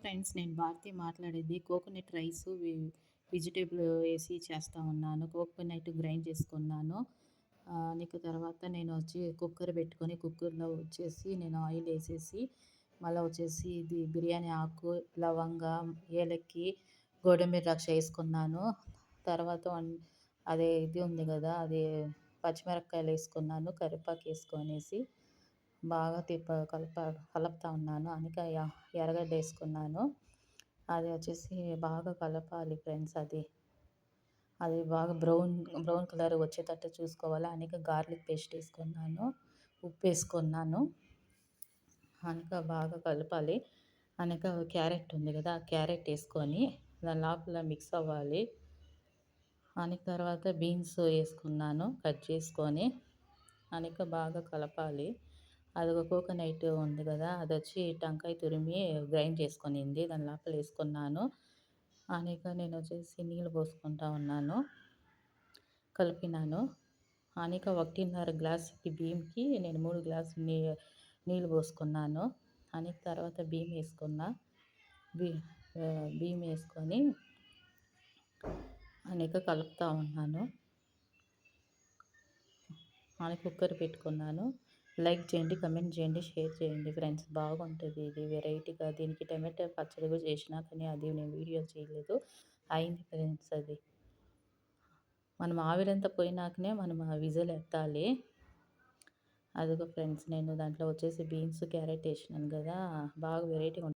Friends, నేను భారతి మాట్లాడేది. Coconut rice vegetable వేసి చేస్తా ఉన్నాను. కోకోనట్ గ్రైండ్ చేసుకున్నాను. నీకు తర్వాత నేను వచ్చి కుక్కర్ పెట్టుకొని కుక్కర్లో వచ్చేసి నేను ఆయిల్ వేసేసి మళ్ళీ వచ్చేసి ఇది బిర్యానీ ఆకు, లవంగం, ఏలక్కి, గోడమిర ద్రాక్ష వేసుకున్నాను. తర్వాత అదే ఇది ఉంది కదా, అది పచ్చిమిరపకాయలు వేసుకున్నాను, కరివేపాకు వేసుకొనేసి బాగా కలుపుతా ఉన్నాను. అనకాయ ఎర్రగడ్డ వేసుకున్నాను. అది వచ్చేసి బాగా కలపాలి ఫ్రెండ్స్. అది బాగా బ్రౌన్ బ్రౌన్ కలర్ వచ్చేటట్టు చూసుకోవాలి. అనక గార్లిక్ పేస్ట్ వేసుకున్నాను, ఉప్పు వేసుకున్నాను. అనక బాగా కలపాలి. అనక క్యారెట్ ఉంది కదా, ఆ క్యారెట్ వేసుకొని దాని లోపల మిక్స్ అవ్వాలి. అనక తర్వాత బీన్స్ వేసుకున్నాను కట్ చేసుకొని. అనక బాగా కలపాలి. అది ఒక కోకోనట్ ఉంది కదా, అది వచ్చి టెంకాయ తురిమి గ్రైండ్ చేసుకొనింది దాని లోపల వేసుకున్నాను. అనేక నేను వచ్చేసి నీళ్ళు పోసుకుంటా ఉన్నాను, కలిపినాను. అనేక 1.5 గ్లాసుకి బియ్యంకి నేను 3 గ్లాసులు నీళ్ళు పోసుకున్నాను. అనేక తర్వాత బియ్యం వేసుకున్నా. బియ్యం వేసుకొని అనేక కలుపుతూ ఉన్నాను. అని కుక్కర్ పెట్టుకున్నాను. లైక్ చేయండి, కమెంట్ చేయండి, షేర్ చేయండి ఫ్రెండ్స్. బాగుంటుంది ఇది వెరైటీగా. దీనికి టమాటో పచ్చడి కూడా చేసినా, కానీ అది నేను వీడియో చేయలేదు. అయింది ఫ్రెండ్స్. అది మనం ఆవిరంతా పోయినాకనే మనం ఆ విజిల్ ఎత్తాలి. అదిగో ఫ్రెండ్స్, నేను దాంట్లో వచ్చేసి బీన్స్, క్యారెట్ వేసినాను కదా, బాగా వెరైటీగా